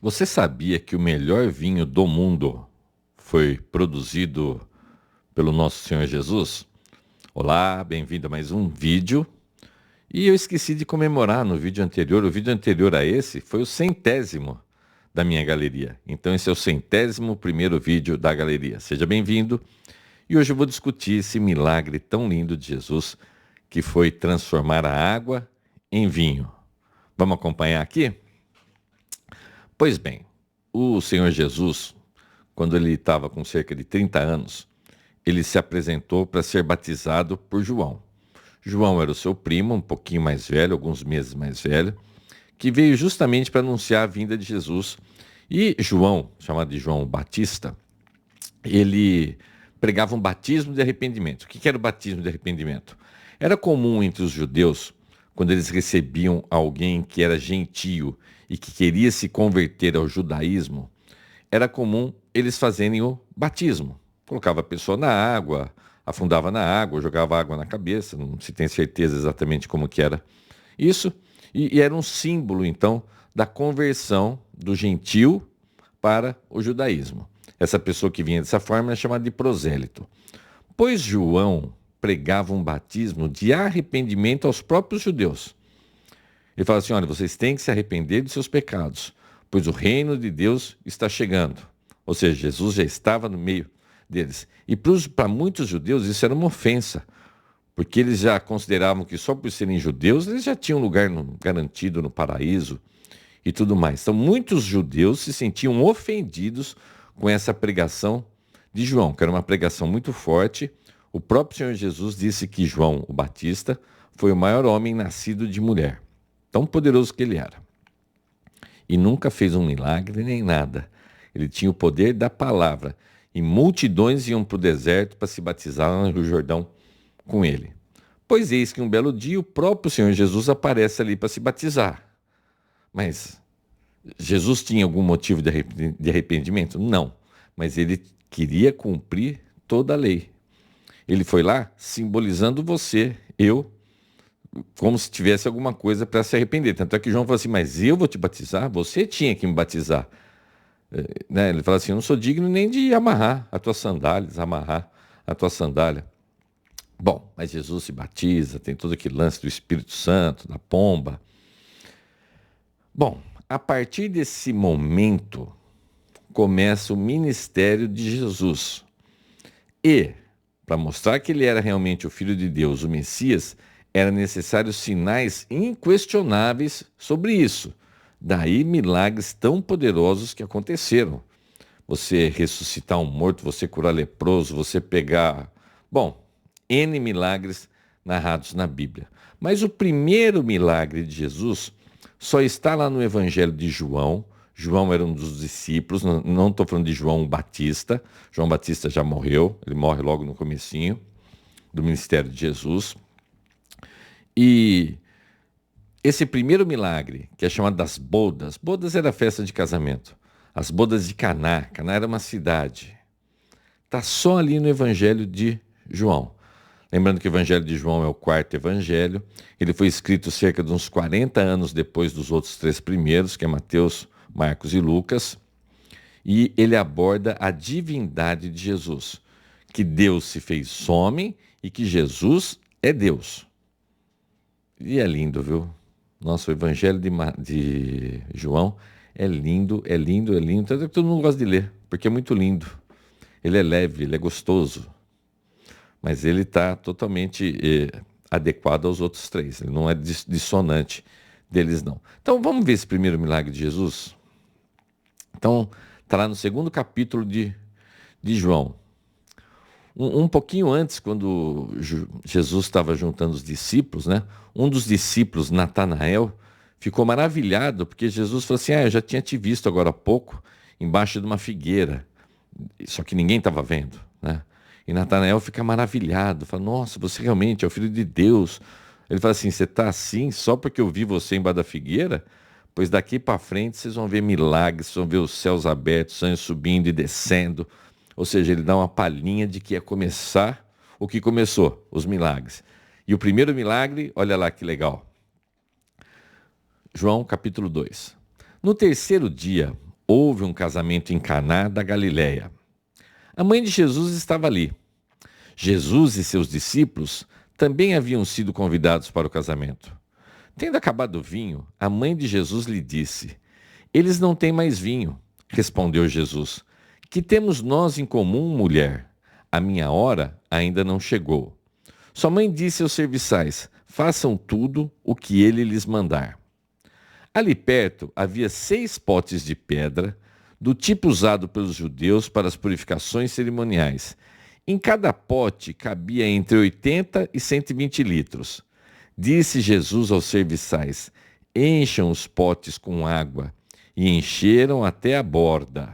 Você sabia que o melhor vinho do mundo foi produzido pelo nosso Senhor Jesus? Olá, bem-vindo a mais um vídeo. E eu esqueci de comemorar no vídeo anterior. O vídeo anterior a esse foi o 100º da minha galeria. Então esse é o 101º vídeo da galeria. Seja bem-vindo. E hoje eu vou discutir esse milagre tão lindo de Jesus que foi transformar a água em vinho. Vamos acompanhar aqui? Pois bem, o Senhor Jesus, quando ele estava com cerca de 30 anos, ele se apresentou para ser batizado por João. João era o seu primo, um pouquinho mais velho, alguns meses mais velho, que veio justamente para anunciar a vinda de Jesus. E João, chamado de João Batista, ele pregava um batismo de arrependimento. O que era o batismo de arrependimento? Era comum entre os judeus, quando eles recebiam alguém que era gentio e que queria se converter ao judaísmo, era comum eles fazerem o batismo. Colocava a pessoa na água, afundava na água, jogava água na cabeça, não se tem certeza exatamente como que era isso. E era um símbolo, então, da conversão do gentio para o judaísmo. Essa pessoa que vinha dessa forma é chamada de prosélito. Pois João pregava um batismo de arrependimento aos próprios judeus. Ele fala assim, olha, vocês têm que se arrepender de seus pecados, pois o reino de Deus está chegando. Ou seja, Jesus já estava no meio deles. E para muitos judeus isso era uma ofensa, porque eles já consideravam que só por serem judeus eles já tinham lugar garantido no paraíso e tudo mais. Então muitos judeus se sentiam ofendidos com essa pregação de João, que era uma pregação muito forte. O próprio Senhor Jesus disse que João, o Batista, foi o maior homem nascido de mulher. Tão poderoso que ele era. E nunca fez um milagre nem nada. Ele tinha o poder da palavra. E multidões iam para o deserto para se batizar no Rio Jordão com ele. Pois eis que um belo dia o próprio Senhor Jesus aparece ali para se batizar. Mas Jesus tinha algum motivo de arrependimento? Não. Mas ele queria cumprir toda a lei. Ele foi lá simbolizando você, eu, como se tivesse alguma coisa para se arrepender. Tanto é que João falou assim, mas eu vou te batizar? Você tinha que me batizar. Né? Ele fala assim, eu não sou digno nem de amarrar as tuas sandálias, amarrar a tua sandália. Bom, mas Jesus se batiza, tem todo aquele lance do Espírito Santo, da pomba. Bom, a partir desse momento, começa o ministério de Jesus. E, para mostrar que ele era realmente o Filho de Deus, o Messias, era necessário sinais inquestionáveis sobre isso. Daí milagres tão poderosos que aconteceram. Você ressuscitar um morto, você curar leproso, você pegar... Bom, N milagres narrados na Bíblia. Mas o primeiro milagre de Jesus só está lá no Evangelho de João. João era um dos discípulos, não estou falando de João Batista. João Batista já morreu, ele morre logo no comecinho do ministério de Jesus. E esse primeiro milagre, que é chamado das bodas, bodas era a festa de casamento, as bodas de Caná, Caná era uma cidade, está só ali no Evangelho de João. Lembrando que o Evangelho de João é o quarto evangelho, ele foi escrito cerca de uns 40 anos depois dos outros 3 primeiros, que é Mateus, Marcos e Lucas, e ele aborda a divindade de Jesus, que Deus se fez homem e que Jesus é Deus. E é lindo, viu? Nossa, o Evangelho de João é lindo, é lindo, é lindo. Tanto que todo mundo gosta de ler, porque é muito lindo. Ele é leve, ele é gostoso. Mas ele está totalmente adequado aos outros 3. Ele não é dissonante deles, não. Então, vamos ver esse primeiro milagre de Jesus? Então, está lá no 2º capítulo de João. Um pouquinho antes, quando Jesus estava juntando os discípulos, né? Um dos discípulos, Natanael, ficou maravilhado, porque Jesus falou assim, eu já tinha te visto agora há pouco, embaixo de uma figueira, só que ninguém estava vendo, né? E Natanael fica maravilhado, fala, nossa, você realmente é o Filho de Deus. Ele fala assim, você está assim só porque eu vi você embaixo da figueira? Pois daqui para frente vocês vão ver milagres, vocês vão ver os céus abertos, anjos subindo e descendo. Ou seja, ele dá uma palhinha de que ia começar o que começou, os milagres. E o primeiro milagre, olha lá que legal. João capítulo 2. No terceiro dia, houve um casamento em Caná da Galileia. A mãe de Jesus estava ali. Jesus e seus discípulos também haviam sido convidados para o casamento. Tendo acabado o vinho, a mãe de Jesus lhe disse: Eles não têm mais vinho. Respondeu Jesus: Que temos nós em comum, mulher? A minha hora ainda não chegou. Sua mãe disse aos serviçais: Façam tudo o que ele lhes mandar. Ali perto havia 6 potes de pedra, do tipo usado pelos judeus para as purificações cerimoniais. Em cada pote cabia entre 80 e 120 litros. Disse Jesus aos serviçais: Encham os potes com água. E encheram até a borda.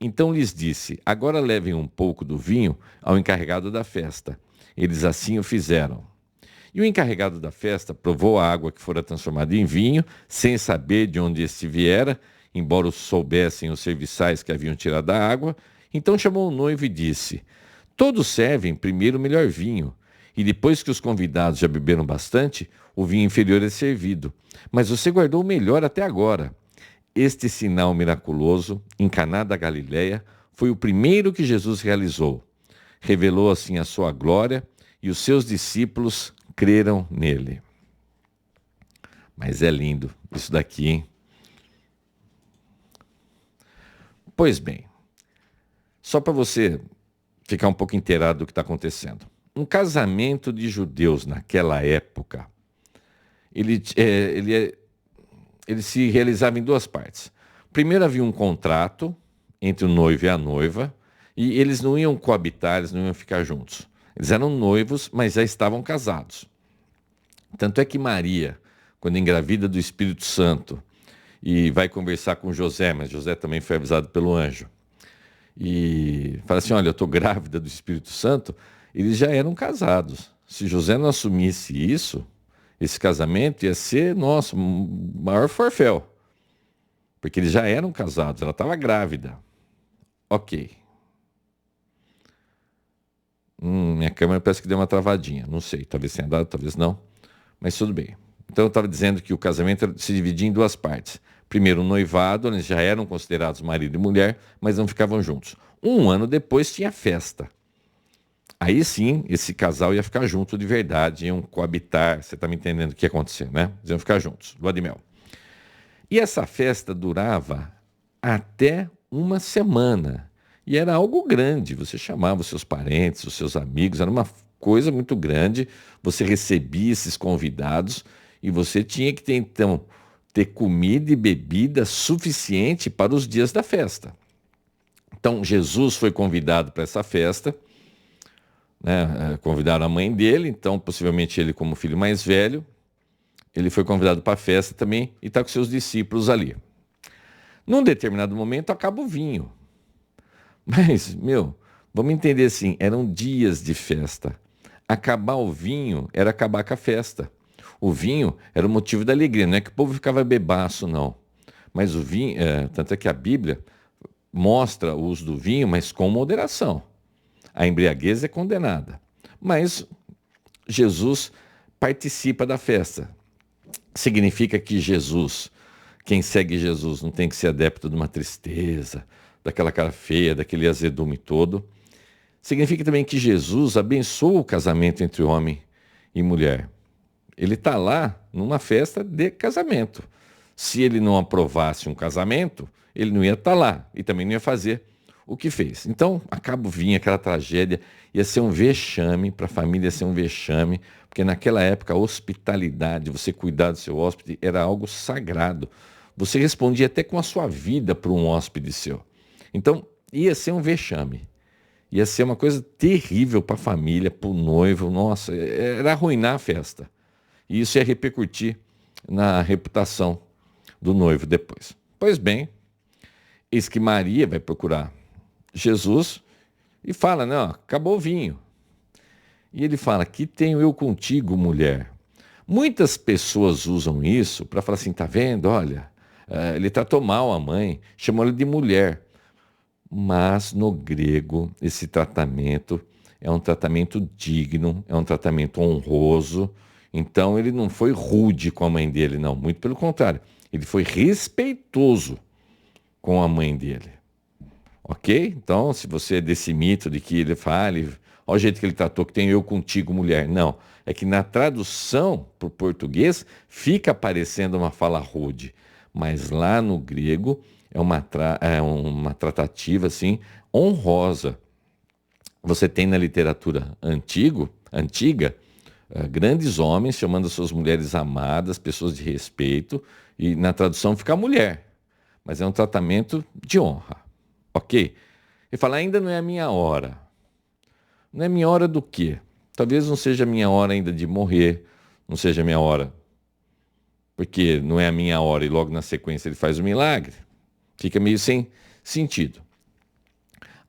Então lhes disse: Agora levem um pouco do vinho ao encarregado da festa. Eles assim o fizeram. E o encarregado da festa provou a água que fora transformada em vinho, sem saber de onde este viera, embora soubessem os serviçais que haviam tirado a água. Então chamou o noivo e disse: Todos servem primeiro o melhor vinho, e depois que os convidados já beberam bastante, o vinho inferior é servido. Mas você guardou o melhor até agora. Este sinal miraculoso, em Caná da Galileia, foi o primeiro que Jesus realizou. Revelou assim a sua glória, e os seus discípulos creram nele. Mas é lindo isso daqui, hein? Pois bem, só para você ficar um pouco inteirado do que está acontecendo. Um casamento de judeus naquela época, ele se realizava em 2 partes. Primeiro havia um contrato entre o noivo e a noiva, e eles não iam coabitar, eles não iam ficar juntos. Eles eram noivos, mas já estavam casados. Tanto é que Maria, quando engravida do Espírito Santo, e vai conversar com José, mas José também foi avisado pelo anjo, e fala assim: olha, eu estou grávida do Espírito Santo, eles já eram casados. Se José não assumisse isso, esse casamento ia ser, nossa, o maior forféu. Porque eles já eram casados, ela estava grávida. Ok. Minha câmera parece que deu uma travadinha. Não sei, talvez tenha dado, talvez não. Mas tudo bem. Então eu estava dizendo que o casamento se dividia em 2 partes. Primeiro o noivado, eles já eram considerados marido e mulher, mas não ficavam juntos. 1 ano depois tinha festa. Aí sim, esse casal ia ficar junto de verdade, iam coabitar. Você está me entendendo o que ia acontecer, né? Eles iam ficar juntos, lua de mel. E essa festa durava até 1 semana. E era algo grande. Você chamava os seus parentes, os seus amigos, era uma coisa muito grande. Você recebia esses convidados e você tinha que ter, então, ter comida e bebida suficiente para os dias da festa. Então, Jesus foi convidado para essa festa, né? Convidaram a mãe dele, então, possivelmente ele como filho mais velho, ele foi convidado para a festa também e está com seus discípulos ali. Num determinado momento, acaba o vinho. Mas, vamos entender assim, eram dias de festa. Acabar o vinho era acabar com a festa. O vinho era o motivo da alegria, não é que o povo ficava bebaço, não. Mas o vinho, tanto é que a Bíblia mostra o uso do vinho, mas com moderação. A embriaguez é condenada. Mas Jesus participa da festa. Significa que Jesus, quem segue Jesus, não tem que ser adepto de uma tristeza, daquela cara feia, daquele azedume todo. Significa também que Jesus abençoa o casamento entre homem e mulher. Ele está lá numa festa de casamento. Se ele não aprovasse um casamento, ele não ia estar lá e também não ia fazer o que fez. Então, acaba o vinho, aquela tragédia, ia ser um vexame, para a família ia ser um vexame, porque naquela época a hospitalidade, você cuidar do seu hóspede, era algo sagrado. Você respondia até com a sua vida para um hóspede seu. Então, ia ser um vexame. Ia ser uma coisa terrível para a família, para o noivo. Nossa, era arruinar a festa. E isso ia repercutir na reputação do noivo depois. Pois bem, eis que Maria vai procurar Jesus e fala: não, acabou o vinho. E ele fala: que tenho eu contigo, mulher? Muitas pessoas usam isso para falar assim: tá vendo, olha, ele tratou mal a mãe, chamou ela de mulher. Mas no grego, esse tratamento é um tratamento digno, é um tratamento honroso. Então ele não foi rude com a mãe dele, não. Muito pelo contrário, ele foi respeitoso. com a mãe dele. Ok? Então, se você é desse mito de que ele fala, olha o jeito que ele tratou, que tem eu contigo, mulher. Não, é que na tradução para o português fica parecendo uma fala rude, mas lá no grego é uma tratativa assim, honrosa. Você tem na literatura antiga, grandes homens chamando suas mulheres amadas, pessoas de respeito, e na tradução fica mulher, mas é um tratamento de honra. Ok? E fala, ainda não é a minha hora. Não é minha hora do quê? Talvez não seja a minha hora ainda de morrer, não seja a minha hora, porque não é a minha hora e logo na sequência ele faz o milagre. Fica meio sem sentido.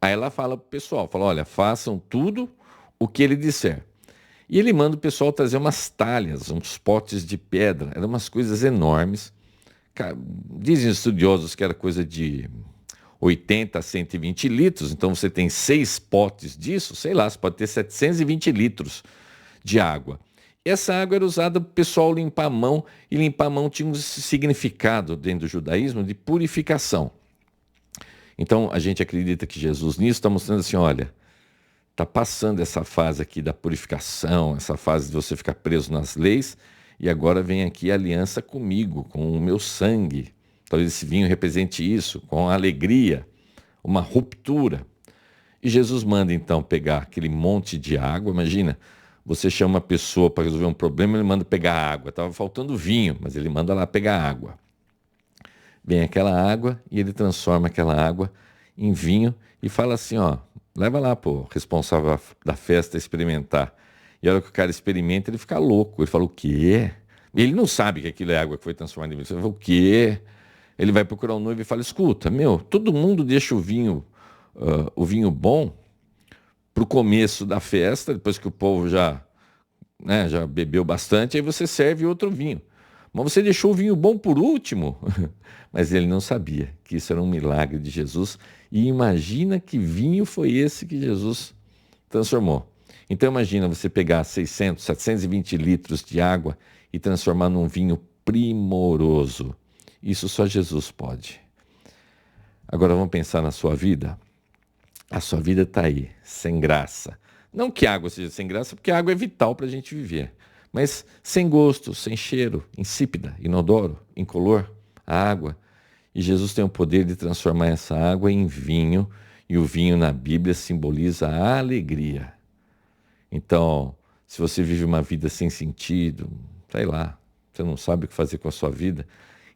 Aí ela fala pro pessoal, fala, olha, façam tudo o que ele disser. E ele manda o pessoal trazer umas talhas, uns potes de pedra, eram umas coisas enormes. Dizem os estudiosos que era coisa de 80 a 120 litros, então você tem 6 potes disso, sei lá, você pode ter 720 litros de água. Essa água era usada para o pessoal limpar a mão, e limpar a mão tinha um significado dentro do judaísmo de purificação. Então a gente acredita que Jesus nisso está mostrando assim, olha, está passando essa fase aqui da purificação, essa fase de você ficar preso nas leis, e agora vem aqui a aliança comigo, com o meu sangue. Talvez esse vinho represente isso, com alegria, uma ruptura. E Jesus manda então pegar aquele monte de água. Imagina, você chama uma pessoa para resolver um problema, ele manda pegar água. Estava faltando vinho, mas ele manda lá pegar água. Vem aquela água e ele transforma aquela água em vinho e fala assim, ó, leva lá pro responsável da festa experimentar. E a hora que o cara experimenta, ele fica louco. Ele fala, o quê? Ele não sabe que aquilo é água que foi transformada em vinho. Ele fala, o quê? Ele vai procurar o noivo e fala, escuta, todo mundo deixa o vinho bom para o começo da festa, depois que o povo já bebeu bastante, aí você serve outro vinho. Mas você deixou o vinho bom por último. Mas ele não sabia que isso era um milagre de Jesus. E imagina que vinho foi esse que Jesus transformou. Então imagina você pegar 600, 720 litros de água e transformar num vinho primoroso. Isso só Jesus pode. Agora vamos pensar na sua vida. A sua vida está aí, sem graça. Não que a água seja sem graça, porque a água é vital para a gente viver. Mas sem gosto, sem cheiro, insípida, inodoro, incolor, a água. E Jesus tem o poder de transformar essa água em vinho. E o vinho na Bíblia simboliza a alegria. Então, se você vive uma vida sem sentido, sei lá, você não sabe o que fazer com a sua vida,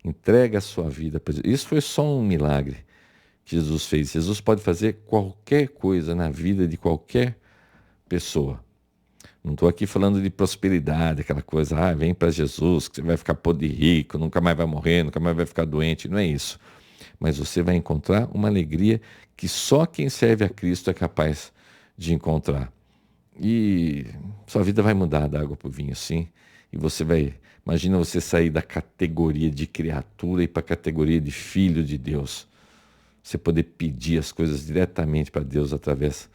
entrega a sua vida para Jesus. Isso foi só um milagre que Jesus fez. Jesus pode fazer qualquer coisa na vida de qualquer pessoa. Não estou aqui falando de prosperidade, aquela coisa, vem para Jesus, que você vai ficar podre rico, nunca mais vai morrer, nunca mais vai ficar doente. Não é isso. Mas você vai encontrar uma alegria que só quem serve a Cristo é capaz de encontrar. E sua vida vai mudar da água para o vinho, sim. E você vai... Imagina você sair da categoria de criatura e para a categoria de filho de Deus. Você poder pedir as coisas diretamente para Deus através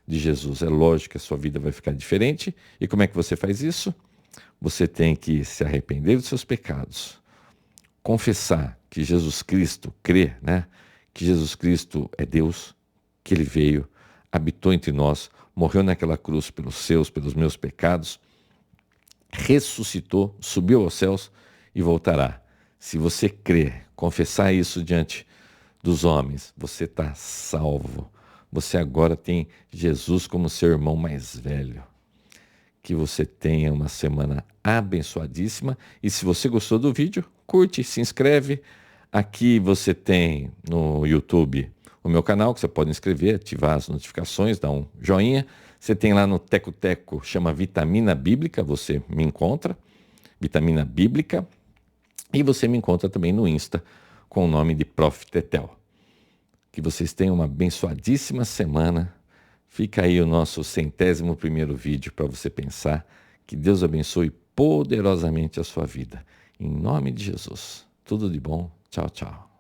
de Jesus. É lógico que a sua vida vai ficar diferente. E como é que você faz isso? Você tem que se arrepender dos seus pecados. Confessar que Jesus Cristo, crer, que Jesus Cristo é Deus, que Ele veio, habitou entre nós, morreu naquela cruz pelos meus pecados, ressuscitou, subiu aos céus e voltará. Se você crer, confessar isso diante dos homens, você está salvo. Você agora tem Jesus como seu irmão mais velho. Que você tenha uma semana abençoadíssima. E se você gostou do vídeo, curte, se inscreve. Aqui você tem no YouTube o meu canal, que você pode inscrever, ativar as notificações, dar um joinha. Você tem lá no Teco Teco, chama Vitamina Bíblica, você me encontra, Vitamina Bíblica. E você me encontra também no Insta, com o nome de Prof. Tetel. Que vocês tenham uma abençoadíssima semana. Fica aí o nosso 100º vídeo para você pensar. Que Deus abençoe poderosamente a sua vida. Em nome de Jesus. Tudo de bom. Tchau, tchau.